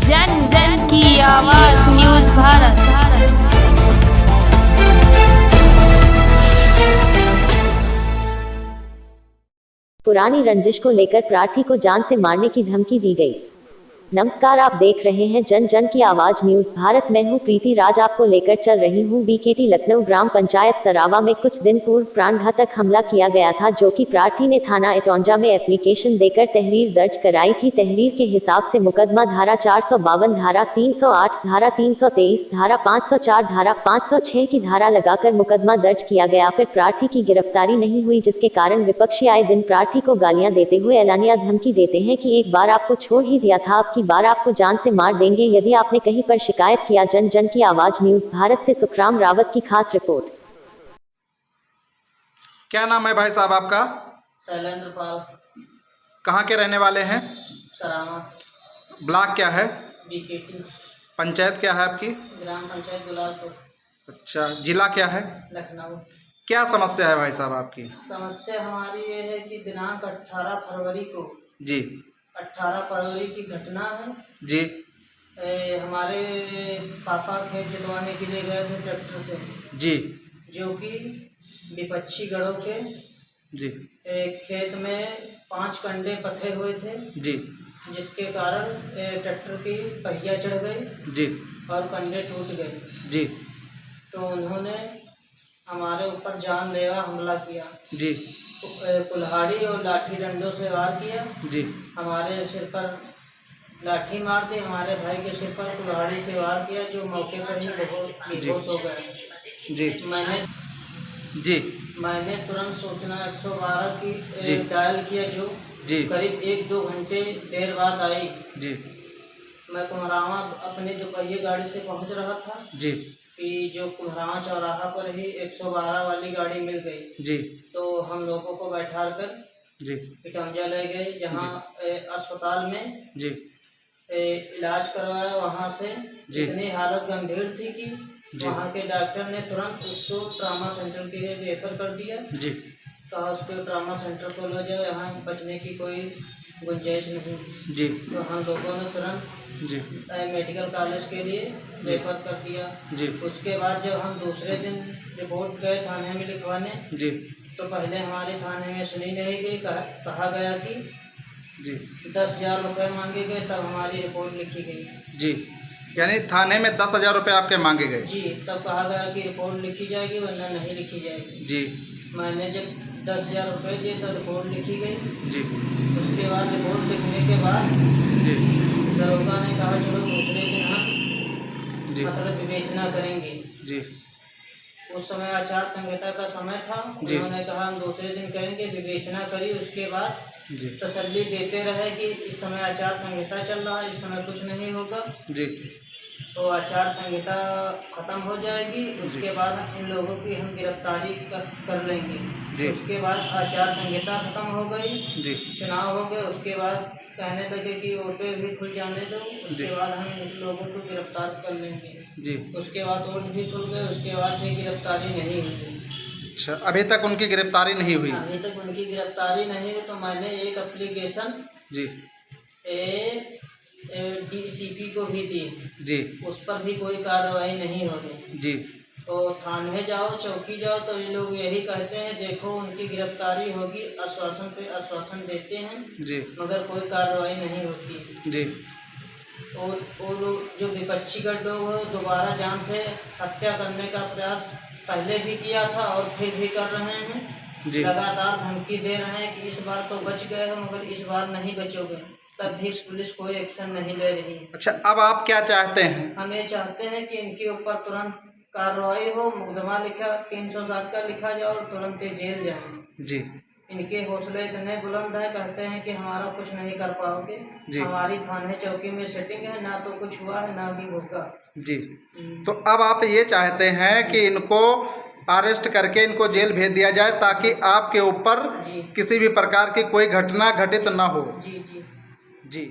जन जन की आवाज न्यूज़ भारत। पुरानी रंजिश को लेकर प्रार्थी को जान से मारने की धमकी दी गई। नमस्कार, आप देख रहे हैं जन जन की आवाज न्यूज़ भारत। मैं हूं प्रीति राज, आपको लेकर चल रही हूं। बीकेटी लखनऊ ग्राम पंचायत सरावा में कुछ दिन पूर्व प्राणघातक हमला किया गया था, जो कि प्रार्थी ने थाना इटौंजा में एप्लीकेशन देकर तहरीर दर्ज कराई थी। तहरीर के हिसाब से मुकदमा धारा 452, धारा 308, धारा 323, धारा 504, धारा 506 की धारा लगाकर मुकदमा दर्ज किया गया। फिर प्रार्थी की गिरफ्तारी नहीं हुई, जिसके कारण विपक्षी आए दिन प्रार्थी को गालियां देते हुए एलानिया धमकी देते हैं कि एक बार आपको छोड़ ही दिया था, अब की बार आपको जान से मार देंगे यदि आपने कहीं पर शिकायत किया। जन जन की आवाज न्यूज़ भारत से सुखराम रावत की खास रिपोर्ट। क्या नाम है भाई साहब आपका? शैलेंद्र पाल। कहाँ के रहने वाले हैं? सरावा। ब्लॉक क्या है? बीकेटी। पंचायत क्या है आपकी? ग्राम पंचायत गुलाबपुर। अच्छा, जिला क्या है? लखनऊ। क्या समस्या है भाई साहब आपकी? समस्या हमारी ये है कि दिनांक 18 फरवरी को जी 18 फरवरी की घटना है। जी हमारे पापा खेत जुतवाने के लिए गए थे ट्रैक्टर से, जी जो कि विपक्षी गढ़ों के जी खेत में 5 कंडे पथे हुए थे, जी जिसके कारण ट्रैक्टर की पहिया चढ़ गई जी और कंडे टूट गए। जी तो उन्होंने हमारे ऊपर जानलेवा हमला किया। जी कुल्हाड़ी और लाठी डंडों से वार किया। जी हमारे सिर पर लाठी मार दी, हमारे भाई के सिर पर कुल्हाड़ी से वार किया, जो मौके पर ही बेहोश हो गए। जी जी मैंने तुरंत सूचना 112 की डायल किया, जो जी करीब 1-2 घंटे देर बाद आई। जी मैं कुम्हरावा अपने दोपहिए गाड़ी से पहुंच रहा था जी कि जो कुम्हरावा चौराहा पर ही 112 वाली गाड़ी मिल गई। जी तो हम लोगों को बैठा कर जी इटौंजा ले गए, जहाँ अस्पताल में जी इलाज करवाया। वहाँ से इतनी हालत गंभीर थी कि वहाँ के डॉक्टर ने तुरंत उसको ट्रामा सेंटर के लिए रेफर कर दिया। जी कहा उसको ट्रामा सेंटर को ले जाओ, यहाँ बचने की कोई गुंजाइश नहीं। जी तो हम लोगों ने तुरंत जी मेडिकल कॉलेज के लिए रेफर कर दिया। जी उसके बाद जब हम दूसरे दिन रिपोर्ट गए थाने में लिखवाने, जी तो पहले हमारे थाने में सुनी नहीं गई। कहा गया कि जी 10,000 रुपये मांगे गए, तब हमारी रिपोर्ट लिखी गई। जी यानी थाने में 10,000 रुपये आपके मांगे गए? जी, तब कहा गया कि रिपोर्ट लिखी जाएगी, वरना नहीं लिखी जाएगी। जी मैंने जब 10,000 रुपये दिए तो रिपोर्ट लिखी गई। जी उसके बाद रिपोर्ट लिखने के बाद जी दरोगा ने कहा चलो दूसरे दिन हम जी मतलब विवेचना करेंगे। जी उस समय आचार संहिता का समय था। उन्होंने कहा हम दूसरे दिन करेंगे, विवेचना करी। उसके बाद जी तसल्ली देते रहे कि इस समय आचार संहिता चल रहा है, इस समय कुछ नहीं होगा, जी तो आचार संहिता खत्म हो जाएगी, उसके बाद इन लोगों की हम गिरफ्तारी कर लेंगे। जी उसके बाद आचार संहिता खत्म हो गई, जी चुनाव हो गए। उसके बाद कहने लगे कि वोटें भी खुल जाने दो, उसके बाद हम इन लोगों को गिरफ्तार कर लेंगे। जी उसके बाद वोट भी खुल गए, उसके बाद भी गिरफ्तारी नहीं हुई। अच्छा, अभी तक उनकी गिरफ्तारी नहीं हुई? अभी तक उनकी गिरफ्तारी नहीं हुई। तो मैंने एक एप्लीकेशन जी DCP को भी दी, जी उस पर भी कोई कार्रवाई नहीं हो रही। जी तो थाने जाओ, चौकी जाओ, तो ये लोग यही कहते हैं देखो उनकी गिरफ्तारी होगी, आश्वासन पे आश्वासन देते हैं, जी मगर कोई कार्रवाई नहीं होती। जी और वो लोग जो विपक्षी गढ़ लोग हैं, दोबारा जान से हत्या करने का प्रयास पहले भी किया था और फिर भी कर रहे हैं। जी लगातार धमकी दे रहे हैं कि इस बार तो बच गए हो, मगर इस बार नहीं बचोगे। तब भी पुलिस कोई एक्शन नहीं ले रही है। अच्छा, अब आप क्या चाहते हैं? हम ये चाहते हैं कि इनके ऊपर तुरंत कार्रवाई हो, मुकदमा लिखा 307 का लिखा जाए और तुरंत ये जेल जाएं। जी इनके हौसले इतने बुलंद हैं, कहते हैं कि हमारा कुछ नहीं कर पाओगे। हमारी थाने चौकी में सेटिंग है, ना तो कुछ हुआ है ना भी होगा। जी तो अब आप ये चाहते हैं कि इनको अरेस्ट करके इनको जेल भेज दिया जाए, ताकि आपके ऊपर किसी भी प्रकार की कोई घटना घटित ना हो? जी जी जी